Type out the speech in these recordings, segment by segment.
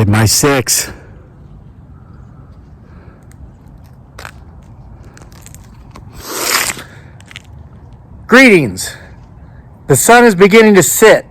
Get my 6. Greetings. The sun is beginning to set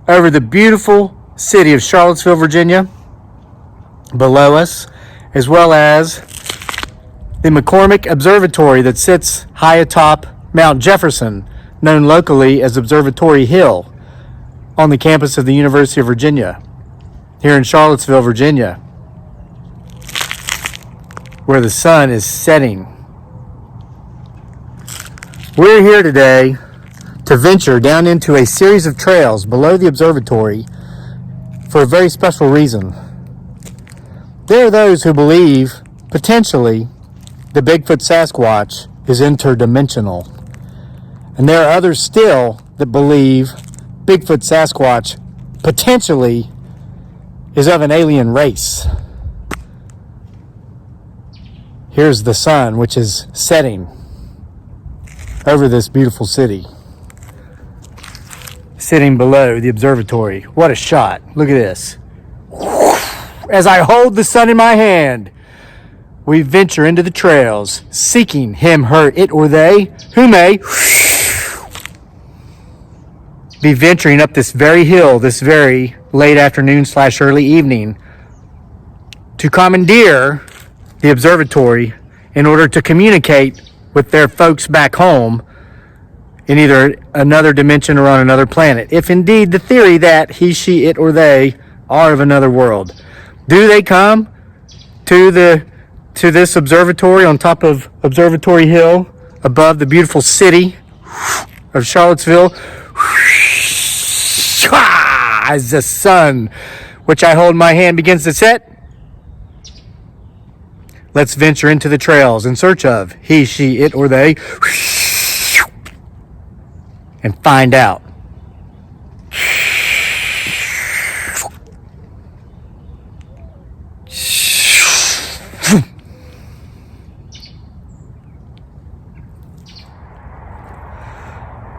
over the beautiful city of Charlottesville, Virginia, below us, as well as the McCormick Observatory that sits high atop Mount Jefferson, known locally as Observatory Hill, on the campus of the University of Virginia, here in Charlottesville, Virginia, where the sun is setting. We're here today to venture down into a series of trails below the observatory for a very special reason. There are those who believe, potentially, the Bigfoot Sasquatch is interdimensional. And there are others still that believe Bigfoot Sasquatch potentially is of an alien race. Here's the sun, which is setting over this beautiful city, sitting below the observatory. What a shot. Look at this. As I hold the sun in my hand, we venture into the trails, seeking him, her, it, or they, who may be venturing up this very hill, this very late afternoon / early evening, to commandeer the observatory in order to communicate with their folks back home in either another dimension or on another planet, if indeed the theory that he, she, it, or they are of another world. Do they come to this observatory on top of Observatory Hill, above the beautiful city of Charlottesville, as the sun, which I hold in my hand, begins to set? Let's venture into the trails in search of he, she, it, or they, and find out.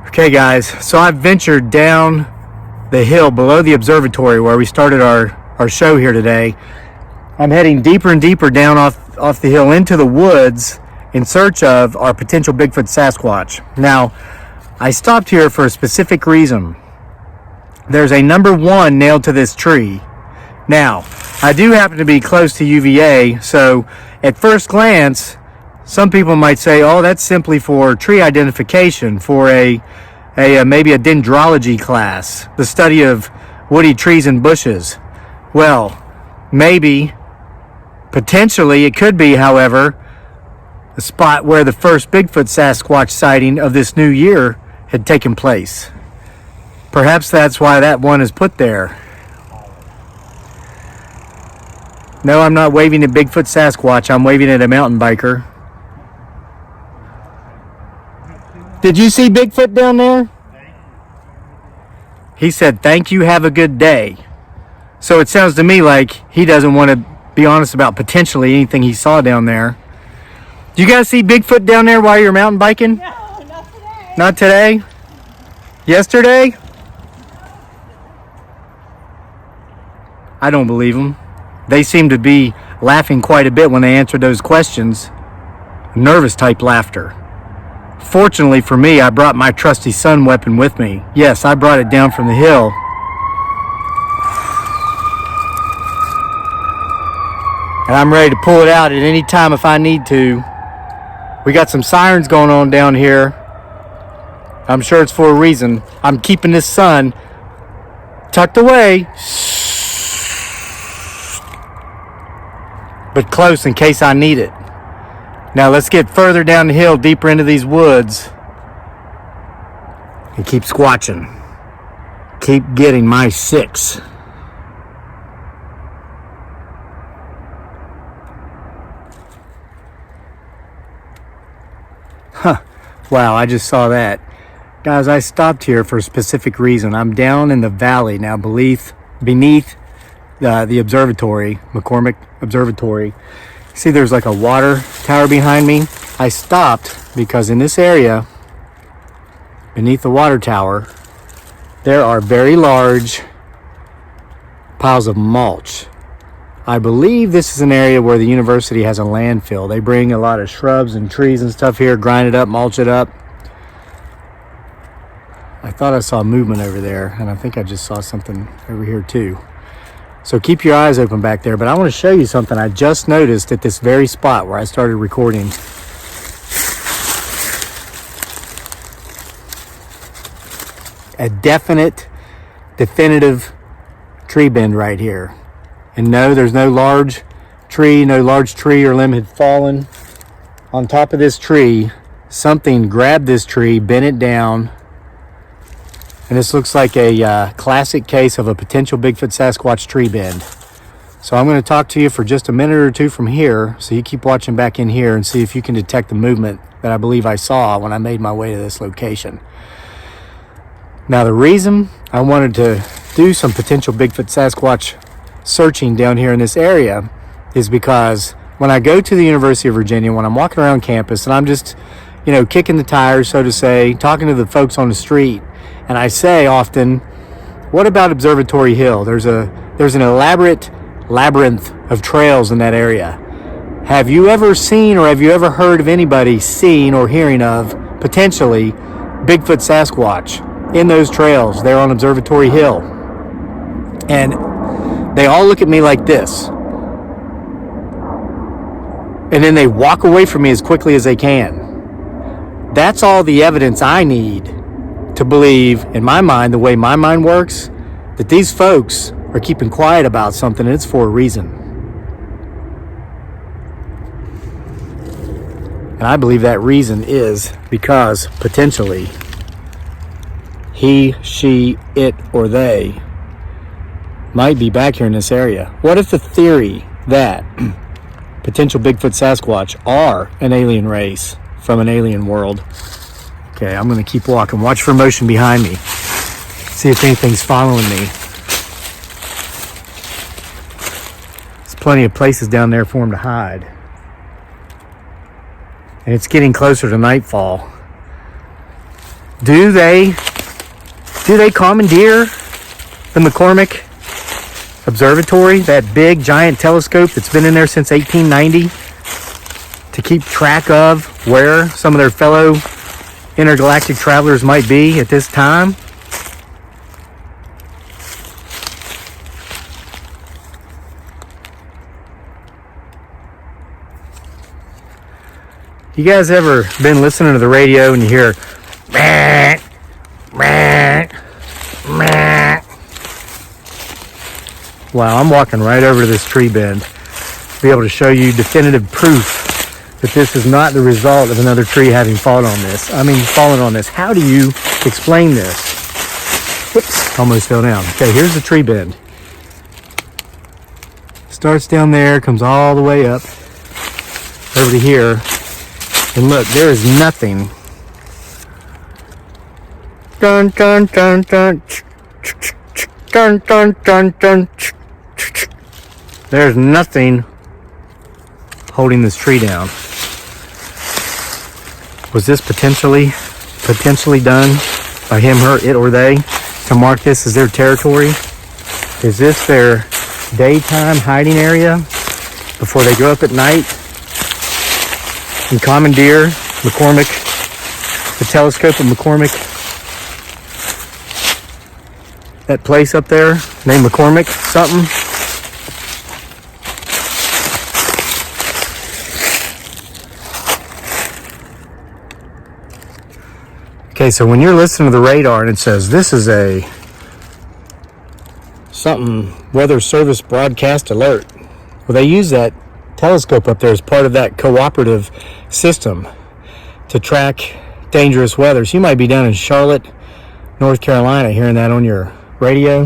Okay, guys, so I've ventured down the hill below the observatory where we started our show here today. I'm heading deeper and deeper down off the hill into the woods in search of our potential Bigfoot Sasquatch. Now, I stopped here for a specific reason. There's a number 1 nailed to this tree. Now, I do happen to be close to UVA, so at first glance, some people might say, oh, that's simply for tree identification, for maybe a dendrology class, the study of woody trees and bushes. Well, maybe, potentially, it could be, however, the spot where the first Bigfoot Sasquatch sighting of this new year had taken place. Perhaps that's why that one is put there. No, I'm not waving at Bigfoot Sasquatch. I'm waving at a mountain biker. Did you see Bigfoot down there? He said, thank you, have a good day. So it sounds to me like he doesn't want to be honest about potentially anything he saw down there. Do you guys see Bigfoot down there while you're mountain biking? No, not today. Not today? Yesterday? I don't believe them. They seem to be laughing quite a bit when they answered those questions. Nervous type laughter. Fortunately for me, I brought my trusty sun weapon with me. Yes, I brought it down from the hill. And I'm ready to pull it out at any time if I need to. We got some sirens going on down here. I'm sure it's for a reason. I'm keeping this sun tucked away, but close in case I need it. Now let's get further down the hill, deeper into these woods, and keep squatching. Keep getting my 6. Huh. Wow, I just saw that. Guys, I stopped here for a specific reason. I'm down in the valley now beneath the observatory, McCormick Observatory. See, there's like a water tower behind me. I stopped because in this area, beneath the water tower, there are very large piles of mulch. I believe this is an area where the university has a landfill. They bring a lot of shrubs and trees and stuff here, grind it up, mulch it up. I thought I saw movement over there, and I think I just saw something over here too. So keep your eyes open back there, but I want to show you something I just noticed at this very spot where I started recording. A definitive tree bend right here. And no, there's no large tree or limb had fallen. On top of this tree, something grabbed this tree, bent it down, and this looks like a classic case of a potential Bigfoot Sasquatch tree bend. So I'm going to talk to you for just a minute or two from here, so you keep watching back in here and see if you can detect the movement that I believe I saw when I made my way to this location. Now, the reason I wanted to do some potential Bigfoot Sasquatch searching down here in this area is because when I go to the University of Virginia, when I'm walking around campus and I'm just, kicking the tires, so to say, talking to the folks on the street, and I say often, what about Observatory Hill? There's an elaborate labyrinth of trails in that area. Have you ever seen or have you ever heard of anybody seeing or hearing of potentially Bigfoot Sasquatch in those trails there on Observatory Hill? And they all look at me like this. And then they walk away from me as quickly as they can. That's all the evidence I need to believe, in my mind, the way my mind works, that these folks are keeping quiet about something, and it's for a reason. And I believe that reason is because, potentially, he, she, it, or they might be back here in this area. What if the theory that potential Bigfoot Sasquatch are an alien race from an alien world? Okay, I'm going to keep walking. Watch for motion behind me. See if anything's following me. There's plenty of places down there for them to hide. And it's getting closer to nightfall. Do they commandeer the McCormick Observatory, that big giant telescope that's been in there since 1890, to keep track of where some of their fellow intergalactic travelers might be at this time? You guys ever been listening to the radio and you hear meh, meh, meh? Wow, I'm walking right over to this tree bend to be able to show you definitive proof that this is not the result of another tree having fallen on this. How do you explain this? Whoops, almost fell down. Okay, here's the tree bend. Starts down there, comes all the way up over to here. And look, there is nothing. Dun, dun, dun, dun. Dun, dun, dun, dun. There's nothing holding this tree down. Was this potentially done by him, her, it, or they to mark this as their territory? Is this their daytime hiding area before they go up at night and commandeer McCormick, the telescope of McCormick, that place up there named McCormick something? Okay, so when you're listening to the radar and it says this is a something weather service broadcast alert, well, they use that telescope up there as part of that cooperative system to track dangerous weather. So you might be down in Charlotte, North Carolina, hearing that on your radio.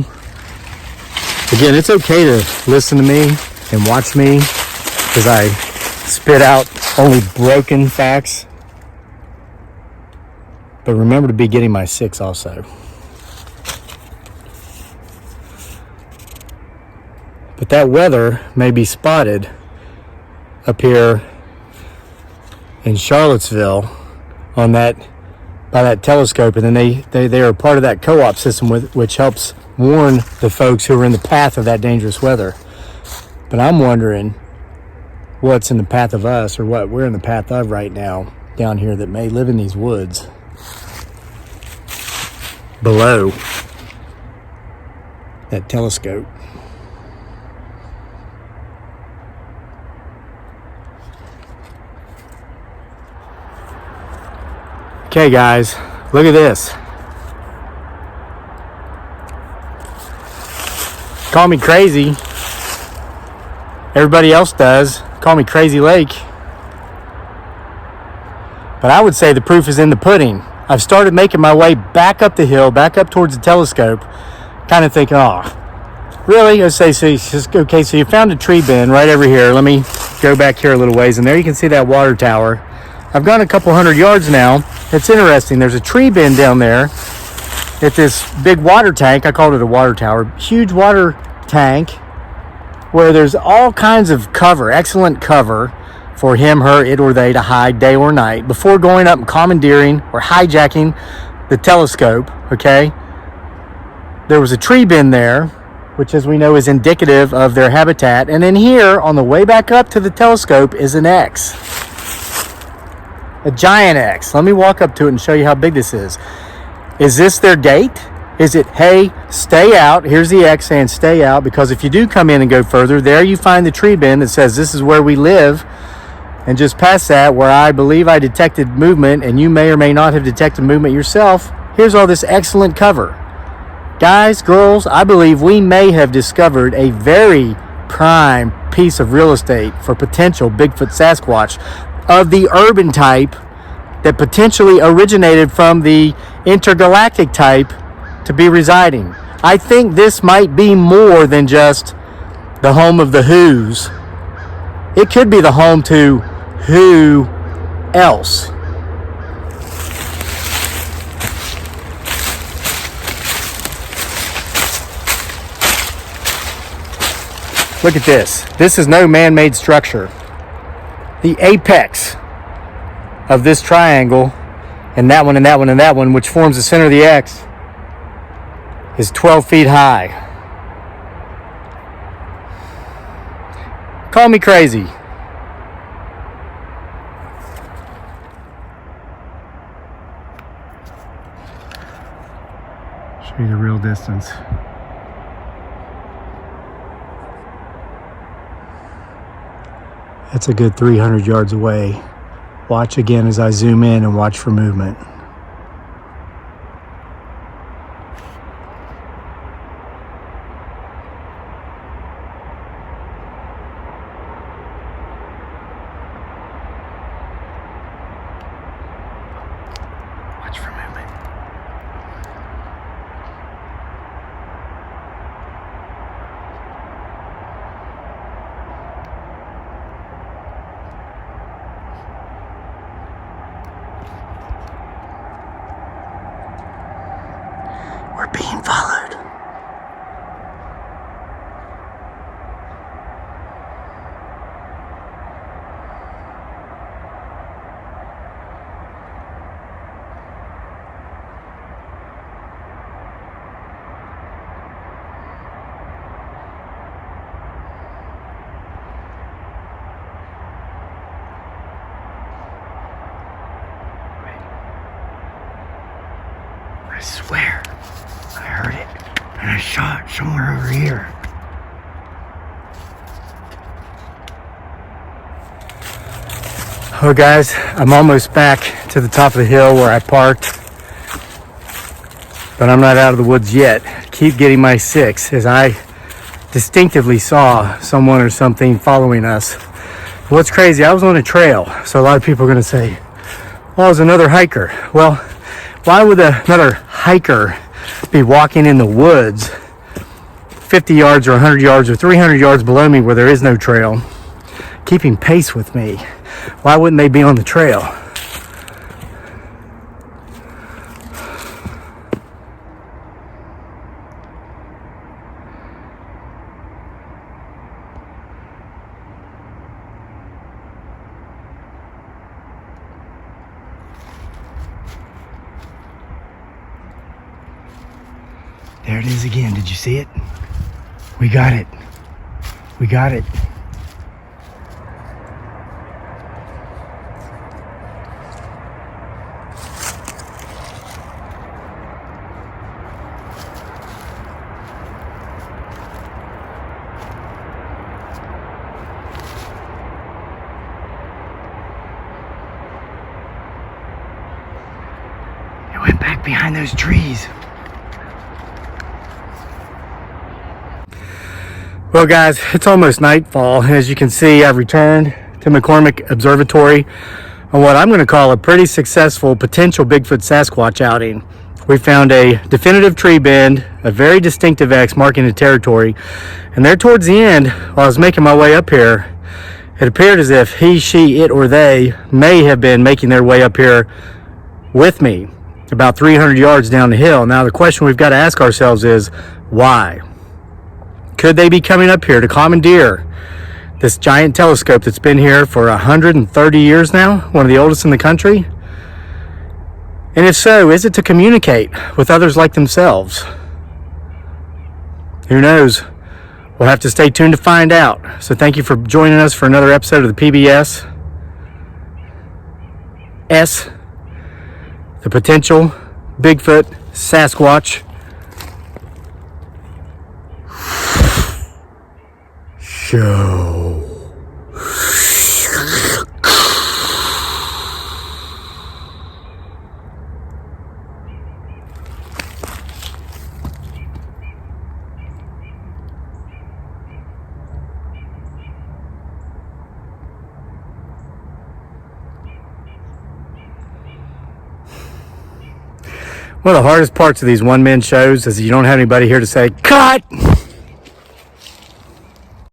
Again, it's okay to listen to me and watch me because I spit out only broken facts. But remember to be getting my 6 also. But that weather may be spotted up here in Charlottesville on that by that telescope, and then they are part of that co-op system which helps warn the folks who are in the path of that dangerous weather. But I'm wondering what's in the path of us, or what we're in the path of right now down here, that may live in these woods below that telescope. Okay guys, look at this. Call me crazy. Everybody else does. Call me Crazy Lake. But I would say the proof is in the pudding. I've started making my way back up the hill, back up towards the telescope, kind of thinking, oh, really? I say, okay, so you found a tree bend right over here. Let me go back here a little ways, and there you can see that water tower. I've gone a couple hundred yards now. It's interesting. There's a tree bend down there at this big water tank. I called it a water tower. Huge water tank where there's all kinds of cover, excellent cover for him, her, it, or they to hide day or night before going up and commandeering or hijacking the telescope, okay? There was a tree bend there, which, as we know, is indicative of their habitat. And then here, on the way back up to the telescope, is an X. A giant X. Let me walk up to it and show you how big this is. Is this their gate? Is it, hey, stay out? Here's the X saying stay out, because if you do come in and go further, there you find the tree bend that says this is where we live. And just past that, where I believe I detected movement, and you may or may not have detected movement yourself, here's all this excellent cover. Guys, girls, I believe we may have discovered a very prime piece of real estate for potential Bigfoot Sasquatch of the urban type that potentially originated from the intergalactic type to be residing. I think this might be more than just the home of the Who's. It could be the home to who else? Look at this. This is no man-made structure. The apex of this triangle, and that one, and that one, and that one, which forms the center of the X, is 12 feet high. Call me crazy. Show you the real distance. That's a good 300 yards away. Watch again as I zoom in and watch for movement. Watch for movement. We're being followed. I swear, I heard it, and I saw it somewhere over here. Oh guys, I'm almost back to the top of the hill where I parked, but I'm not out of the woods yet. Keep getting my 6 as I distinctively saw someone or something following us. What's crazy, I was on a trail, so a lot of people are going to say, oh, it's another hiker. Well, why would another hiker be walking in the woods 50 yards or 100 yards or 300 yards below me where there is no trail, keeping pace with me? Why wouldn't they be on the trail? There it is again. Did you see it? We got it. We got it. It went back behind those trees. Well guys, it's almost nightfall. As you can see, I've returned to McCormick Observatory on what I'm going to call a pretty successful potential Bigfoot Sasquatch outing. We found a definitive tree bend, a very distinctive X marking the territory, and there towards the end, while I was making my way up here, it appeared as if he, she, it, or they may have been making their way up here with me, about 300 yards down the hill. Now the question we've got to ask ourselves is, why? Could they be coming up here to commandeer this giant telescope that's been here for 130 years now, one of the oldest in the country? And if so, is it to communicate with others like themselves? Who knows? We'll have to stay tuned to find out. So thank you for joining us for another episode of the PBS the potential Bigfoot Sasquatch show. One of the hardest parts of these one-man shows is you don't have anybody here to say, cut!